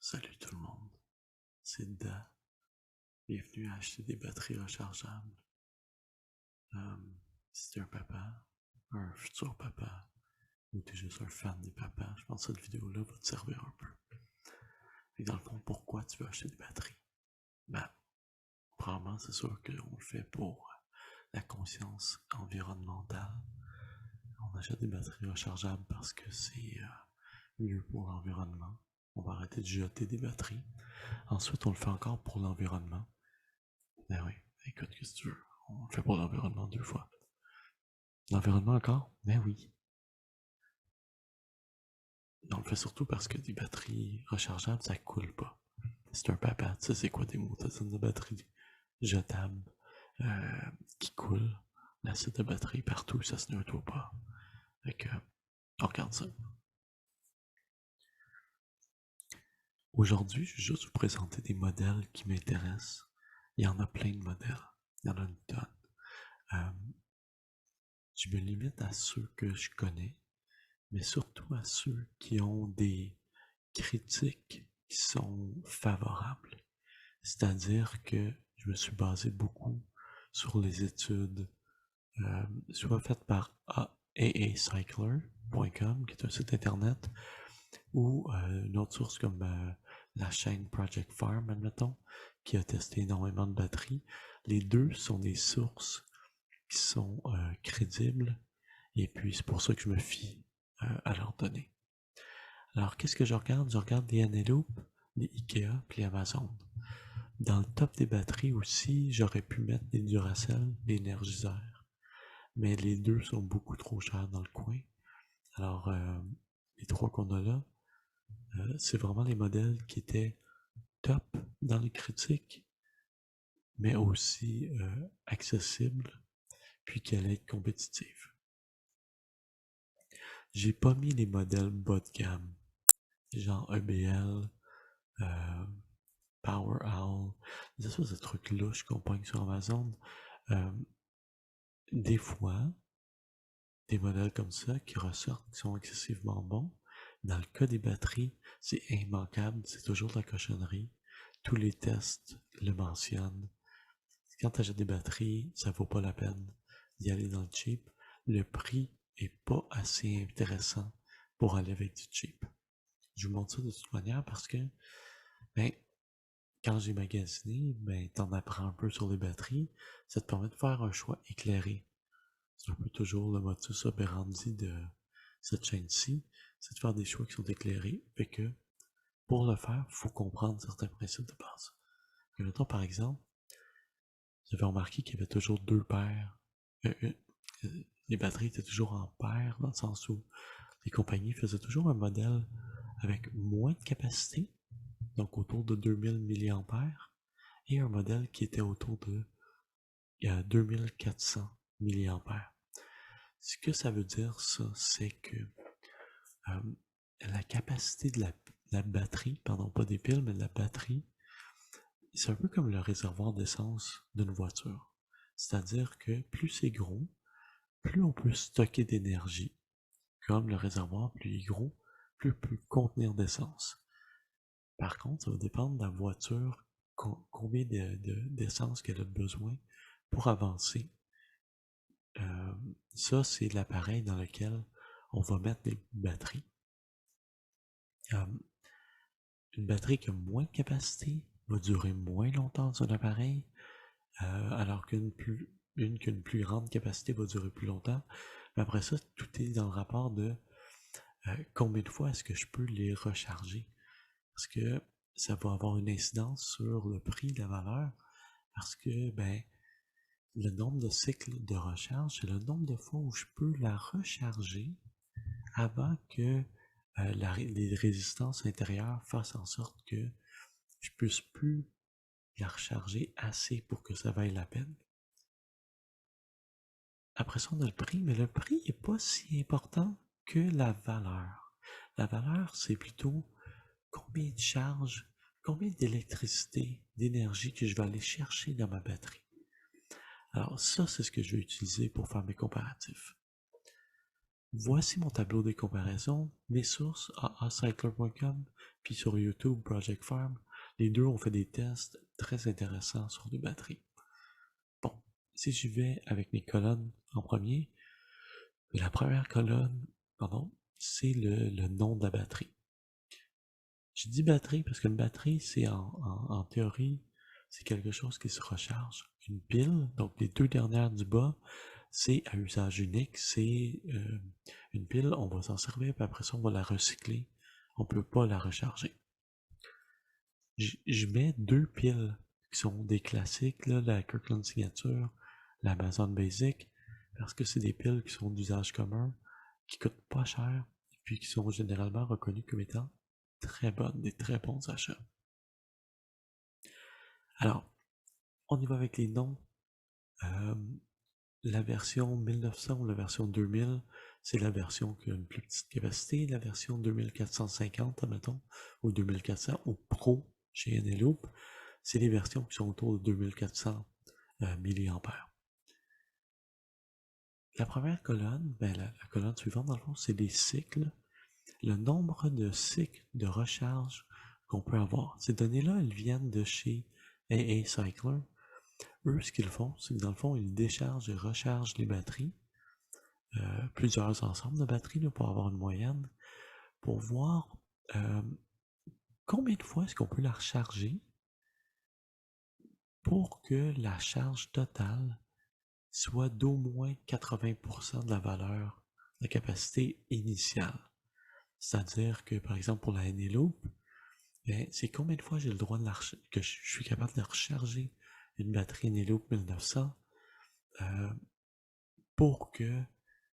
Salut tout le monde, c'est Da. Bienvenue à acheter des batteries rechargeables. Si t'es un papa, un futur papa, ou t'es juste un fan des papas, je pense que cette vidéo-là va te servir un peu. Et dans le fond, pourquoi tu veux acheter des batteries? Ben, probablement c'est sûr qu'on le fait pour la conscience environnementale. On achète des batteries rechargeables parce que c'est mieux pour l'environnement. On va arrêter de jeter des batteries. Ensuite, on le fait encore pour l'environnement. Ben oui, écoute, qu'est-ce que tu veux? On le fait pour l'environnement 2 fois. L'environnement encore? Ben oui. On le fait surtout parce que des batteries rechargeables, ça coule pas. C'est un papa, tu sais c'est quoi des motoxines de batterie jetables qui coulent. L'acide de batterie partout, ça se nettoie pas. Fait que, on regarde ça. Aujourd'hui, je vais juste vous présenter des modèles qui m'intéressent. Il y en a plein de modèles. Il y en a une tonne. Je me limite à ceux que je connais, mais surtout à ceux qui ont des critiques qui sont favorables. C'est-à-dire que je me suis basé beaucoup sur les études, soit faites par aacycler.com, qui est un site internet, ou une autre source comme la chaîne Project Farm, admettons, qui a testé énormément de batteries. Les deux sont des sources qui sont crédibles, et puis c'est pour ça que je me fie à leurs données. Alors, qu'est-ce que je regarde? Je regarde les Eneloop, les Ikea, puis les Amazon. Dans le top des batteries aussi, j'aurais pu mettre les Duracell, les Energizer. Mais les deux sont beaucoup trop chers dans le coin. Alors, les trois qu'on a là, c'est vraiment les modèles qui étaient top dans les critiques, mais aussi accessibles, puis qui allaient être compétitifs. J'ai pas mis les modèles bas de gamme, genre EBL, Power Owl, des espèces de trucs louches qu'on pogne sur Amazon. Des fois, des modèles comme ça qui ressortent, qui sont excessivement bons. Dans le cas des batteries, c'est immanquable, c'est toujours de la cochonnerie. Tous les tests le mentionnent. Quand tu achètes des batteries, ça vaut pas la peine d'y aller dans le cheap. Le prix est pas assez intéressant pour aller avec du cheap. Je vous montre ça de toute manière parce que, ben, quand j'ai magasiné, ben, t'en apprends un peu sur les batteries. Ça te permet de faire un choix éclairé. C'est un peu toujours le motus operandi de cette chaîne-ci, c'est de faire des choix qui sont éclairés. Fait que, pour le faire, il faut comprendre certains principes de base. Et mettons, par exemple, j'avais remarqué qu'il y avait toujours deux paires. Les batteries étaient toujours en paire, dans le sens où les compagnies faisaient toujours un modèle avec moins de capacité, donc autour de 2000 mAh, et un modèle qui était autour de 2400 mAh. Ce que ça veut dire, ça, c'est que la capacité de la batterie, pardon, pas des piles, mais de la batterie, c'est un peu comme le réservoir d'essence d'une voiture. C'est-à-dire que plus c'est gros, plus on peut stocker d'énergie. Comme le réservoir plus il est gros, plus il peut contenir d'essence. Par contre, ça va dépendre de la voiture, combien d'essence qu'elle a besoin pour avancer. Ça, c'est l'appareil dans lequel on va mettre les batteries. Une batterie qui a moins de capacité va durer moins longtemps sur l'appareil, alors qu'une qui a une plus grande capacité va durer plus longtemps. Mais après ça, tout est dans le rapport de combien de fois est-ce que je peux les recharger. Parce que ça va avoir une incidence sur le prix de la valeur, parce que ben le nombre de cycles de recharge, c'est le nombre de fois où je peux la recharger avant que les résistances intérieures fassent en sorte que je puisse plus la recharger assez pour que ça vaille la peine. Après ça, on a le prix, mais le prix n'est pas si important que la valeur. La valeur, c'est plutôt combien de charge, combien d'électricité, d'énergie que je vais aller chercher dans ma batterie. Alors ça, c'est ce que je vais utiliser pour faire mes comparatifs. Voici mon tableau de comparaison. Mes sources, aacycler.com, puis sur YouTube, Project Farm. Les deux ont fait des tests très intéressants sur des batteries. Bon, si j'y vais avec mes colonnes en premier, la première colonne, pardon, c'est le nom de la batterie. Je dis batterie parce qu'une batterie, c'est en théorie, c'est quelque chose qui se recharge. Une pile, donc les deux dernières du bas, c'est à usage unique, c'est une pile, on va s'en servir, puis après ça, on va la recycler. On peut pas la recharger. Je mets deux piles qui sont des classiques, là, la Kirkland Signature, la Amazon Basic, parce que c'est des piles qui sont d'usage commun, qui coûtent pas cher, et puis qui sont généralement reconnues comme étant très bonnes, des très bons achats. Alors, on y va avec les noms. La version 1900 ou la version 2000, c'est la version qui a une plus petite capacité. La version 2450, admettons, ou 2400, ou Pro chez Eneloop, c'est les versions qui sont autour de 2400 mAh. La première colonne, la colonne suivante, dans le fond, c'est des cycles. Le nombre de cycles de recharge qu'on peut avoir. Ces données-là, elles viennent de chez Cycler. Eux, ce qu'ils font, c'est que dans le fond, ils déchargent et rechargent les batteries, plusieurs ensembles de batteries là, pour avoir une moyenne, pour voir combien de fois est-ce qu'on peut la recharger pour que la charge totale soit d'au moins 80% de la valeur de capacité initiale. C'est-à-dire que, par exemple, pour la Eneloop, c'est combien de fois j'ai le droit de que je suis capable de recharger une batterie Eneloop 1900 pour que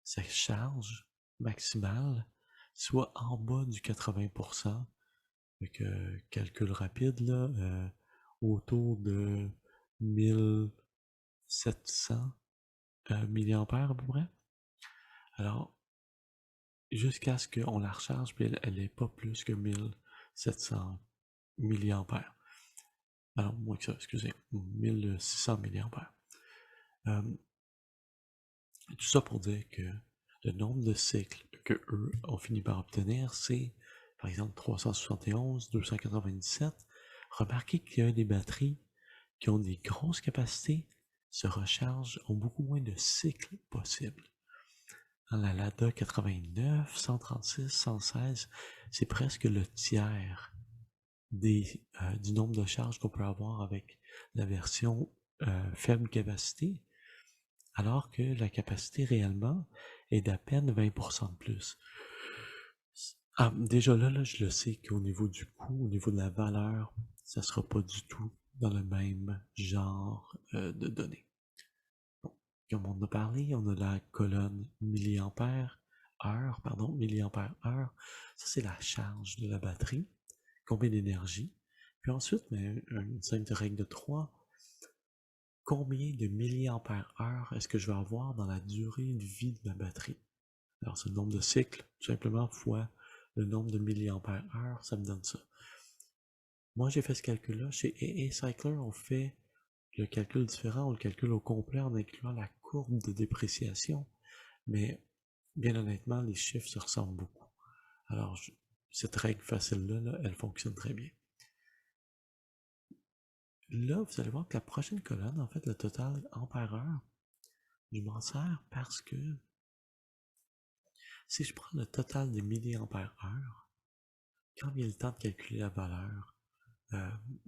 sa charge maximale soit en bas du 80%. Avec calcul rapide, là, autour de 1700 milliampères à peu près. Alors, jusqu'à ce qu'on la recharge, puis elle n'est pas plus que 1700 milliampères. Alors, moins que ça, excusez, 1600 milliampères. Tout ça pour dire que le nombre de cycles que eux ont fini par obtenir, c'est par exemple 371, 297. Remarquez qu'il y a des batteries qui ont des grosses capacités, se rechargent, ont beaucoup moins de cycles possibles. Dans la Lada 89, 136, 116, c'est presque le tiers du nombre de charges qu'on peut avoir avec la version faible capacité, alors que la capacité réellement est d'à peine 20% de plus. Ah, déjà là, je le sais qu'au niveau du coût, au niveau de la valeur, ça sera pas du tout dans le même genre de données. Bon, comme on a parlé, on a la colonne milliampère heure. Ça, c'est la charge de la batterie, combien d'énergie. Puis ensuite, une simple règle de 3, combien de milliampères heure est-ce que je vais avoir dans la durée de vie de ma batterie? Alors, c'est le nombre de cycles, tout simplement, fois le nombre de milliampères heure, ça me donne ça. Moi, j'ai fait ce calcul-là. Chez AA Cycler, on fait le calcul différent, on le calcule au complet en incluant la courbe de dépréciation. Mais, bien honnêtement, les chiffres se ressemblent beaucoup. Alors, cette règle facile-là, elle fonctionne très bien. Là, vous allez voir que la prochaine colonne, en fait, le total ampère-heure, je m'en sers parce que si je prends le total des milliampères-heure, quand vient le temps de calculer la valeur,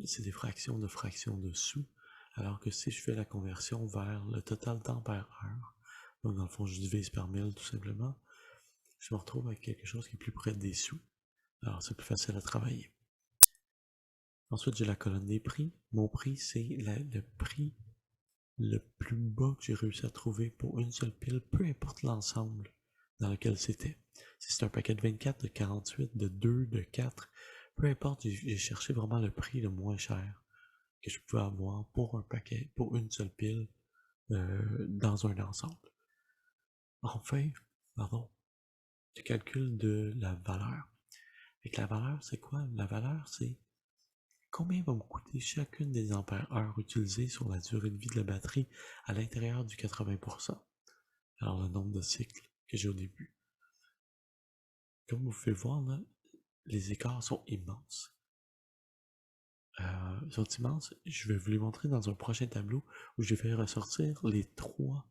c'est des fractions de fractions dessous, alors que si je fais la conversion vers le total d'ampère-heure, donc dans le fond je divise par 1000 tout simplement, je me retrouve avec quelque chose qui est plus près des sous. Alors c'est plus facile à travailler. Ensuite j'ai la colonne des prix. Mon prix c'est le prix le plus bas que j'ai réussi à trouver pour une seule pile, peu importe l'ensemble dans lequel c'était. Si c'est un paquet de 24, de 48, de 2, de 4, peu importe, j'ai cherché vraiment le prix le moins cher que je pouvais avoir pour un paquet, pour une seule pile dans un ensemble. Enfin, pardon, le calcul de la valeur. Et que la valeur, c'est quoi? La valeur, c'est combien va me coûter chacune des ampères-heures utilisées sur la durée de vie de la batterie à l'intérieur du 80%. Alors le nombre de cycles que j'ai au début. Comme vous pouvez voir, là, les écarts sont immenses. Ils sont immenses. Je vais vous les montrer dans un prochain tableau où je vais ressortir les 3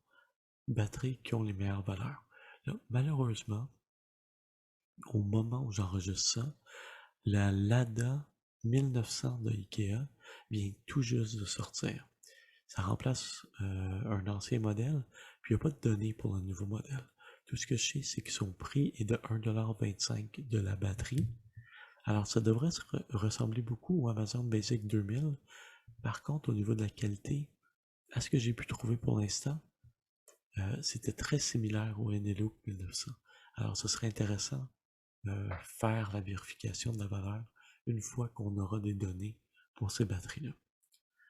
batteries qui ont les meilleures valeurs. Là, malheureusement, au moment où j'enregistre ça, la Lada 1900 de Ikea vient tout juste de sortir. Ça remplace un ancien modèle, puis il n'y a pas de données pour le nouveau modèle. Tout ce que je sais, c'est que son prix est de 1,25$ de la batterie. Alors, ça devrait ressembler beaucoup au Amazon Basic 2000. Par contre, au niveau de la qualité, à ce que j'ai pu trouver pour l'instant, c'était très similaire au Eneloop 1900. Alors, ce serait intéressant de faire la vérification de la valeur une fois qu'on aura des données pour ces batteries-là.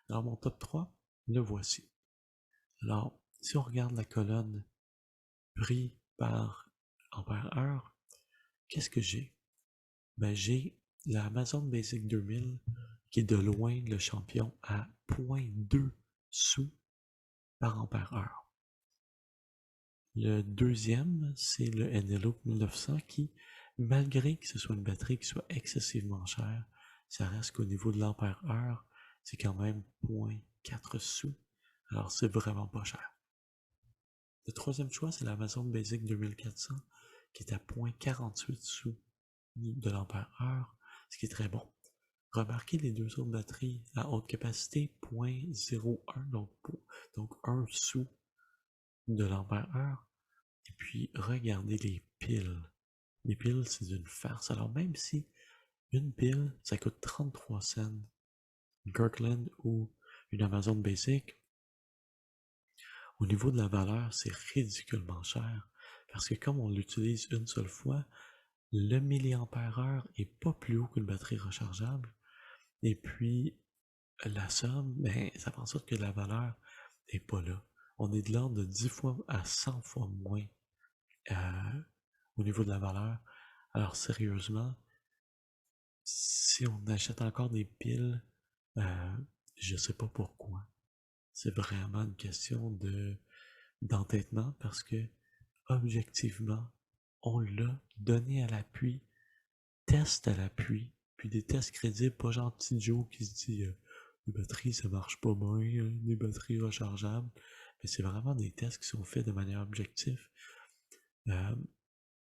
Alors, mon top 3, le voici. Alors, si on regarde la colonne prix par ampère-heure, qu'est-ce que j'ai? Ben, j'ai la Amazon Basic 2000 qui est de loin le champion à 0,2 sous par ampère-heure. Le deuxième, c'est le Eneloop 1900 qui, malgré que ce soit une batterie qui soit excessivement chère, ça reste qu'au niveau de l'ampère-heure, c'est quand même 0,4 sous. Alors, c'est vraiment pas cher. Le troisième choix, c'est l'Amazon Basic 2400 qui est à 0,48 sous de l'ampère-heure, ce qui est très bon. Remarquez les deux autres batteries à haute capacité, 0,01, donc 1 sous de l'ampère-heure. Et puis, regardez les piles. Les piles, c'est une farce. Alors, même si une pile, ça coûte 33 cents, une Kirkland ou une Amazon Basic, au niveau de la valeur, c'est ridiculement cher. Parce que comme on l'utilise une seule fois, le milliampère-heure est pas plus haut qu'une batterie rechargeable. Et puis, la somme, ben, ça fait en sorte que la valeur n'est pas là. On est de l'ordre de 10 fois à 100 fois moins au niveau de la valeur. Alors, sérieusement, si on achète encore des piles, je sais pas pourquoi. C'est vraiment une question d'entêtement parce que, objectivement, on l'a donné à l'appui, test à l'appui, puis des tests crédibles, pas genre petit Joe qui se dit les batteries ça marche pas bien, les batteries rechargeables. Mais c'est vraiment des tests qui sont faits de manière objective.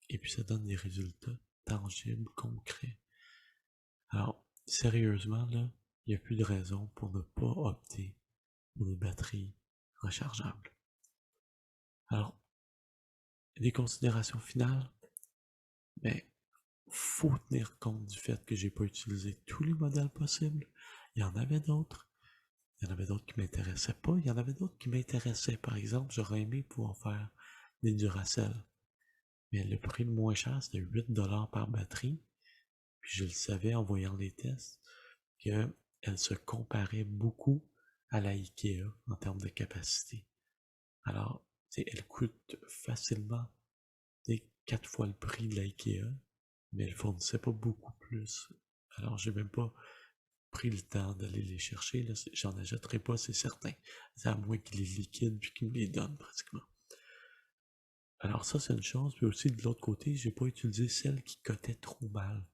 Et puis ça donne des résultats tangibles, concrets. Alors, sérieusement, là, il n'y a plus de raison pour ne pas opter pour des batteries rechargeables. Alors, les considérations finales, ben, faut tenir compte du fait que j'ai pas utilisé tous les modèles possibles. Il y en avait d'autres. Il y en avait d'autres qui m'intéressaient pas. Il y en avait d'autres qui m'intéressaient. Par exemple, j'aurais aimé pouvoir faire des Duracell. Mais le prix le moins cher, c'était 8$ par batterie. Puis je le savais en voyant les tests qu'elle se comparait beaucoup à la Ikea en termes de capacité. Alors, elle coûte facilement 4 fois le prix de la Ikea, mais elle fournissait pas beaucoup plus. Alors, j'ai même pas pris le temps d'aller les chercher. J'en achèterai pas, c'est certain. C'est à moins qu'ils les liquident puis qu'ils me les donnent pratiquement. Alors ça, c'est une chose. Puis aussi, de l'autre côté, j'ai pas utilisé celle qui cotait trop mal.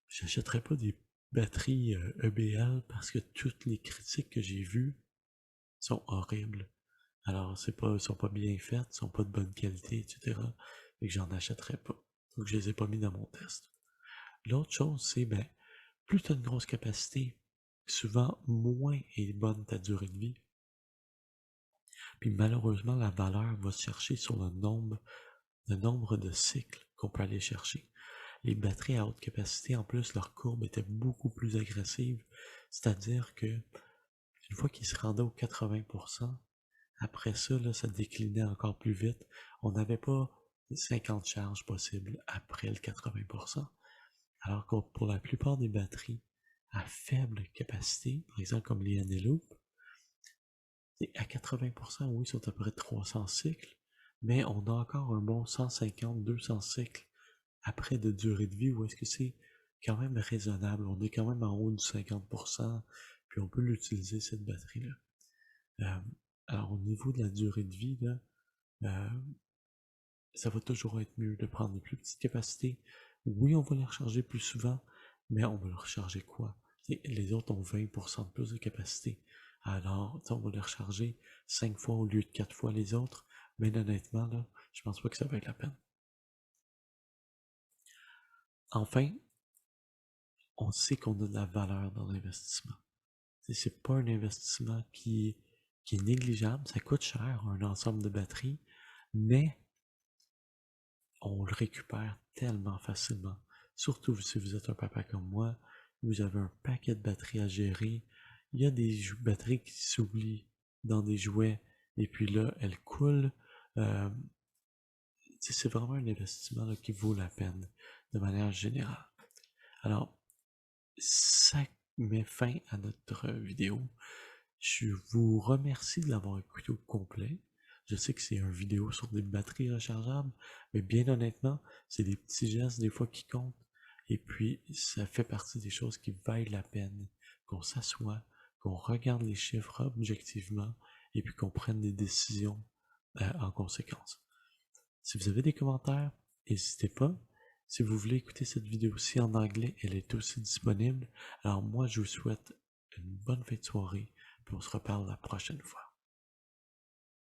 J'achèterais pas des batteries EBL parce que toutes les critiques que j'ai vues sont horribles. Alors, sont pas bien faites, sont pas de bonne qualité, etc. Et que j'en achèterais pas. Donc, je les ai pas mis dans mon test. L'autre chose, c'est, ben, plus tu as une grosse capacité, souvent moins est bonne ta durée de vie. Puis malheureusement, la valeur va se chercher sur le nombre de cycles qu'on peut aller chercher. Les batteries à haute capacité, en plus, leur courbe était beaucoup plus agressive. C'est-à-dire que une fois qu'ils se rendaient au 80%, après ça, là, ça déclinait encore plus vite. On n'avait pas 50 charges possibles après le 80%. Alors que pour la plupart des batteries à faible capacité, par exemple comme les Eneloop, à 80%, oui, sont à peu près 300 cycles, mais on a encore un bon 150-200 cycles après de durée de vie où est-ce que c'est quand même raisonnable. On est quand même en haut du 50%, puis on peut l'utiliser cette batterie-là. Alors au niveau de la durée de vie, là, ça va toujours être mieux de prendre des plus petites capacités. Oui, on va les recharger plus souvent, mais on va les recharger quoi? Les autres ont 20% de plus de capacité. Alors, on va les recharger 5 fois au lieu de 4 fois les autres. Mais honnêtement, là, je pense pas que ça va être la peine. Enfin, on sait qu'on a de la valeur dans l'investissement. C'est pas un investissement qui est négligeable. Ça coûte cher, un ensemble de batteries, mais on le récupère tellement facilement. Surtout si vous êtes un papa comme moi, vous avez un paquet de batteries à gérer. Il y a des batteries qui s'oublient dans des jouets et puis là, elles coulent. Euh, c'est vraiment un investissement là, qui vaut la peine de manière générale. Alors, ça met fin à notre vidéo. Je vous remercie de l'avoir écouté au complet. Je sais que c'est une vidéo sur des batteries rechargeables, mais bien honnêtement, c'est des petits gestes des fois qui comptent. Et puis, ça fait partie des choses qui valent la peine, qu'on s'assoie, qu'on regarde les chiffres objectivement, et puis qu'on prenne des décisions en conséquence. Si vous avez des commentaires, n'hésitez pas. Si vous voulez écouter cette vidéo-ci en anglais, elle est aussi disponible. Alors moi, je vous souhaite une bonne fin de soirée, puis on se reparle la prochaine fois.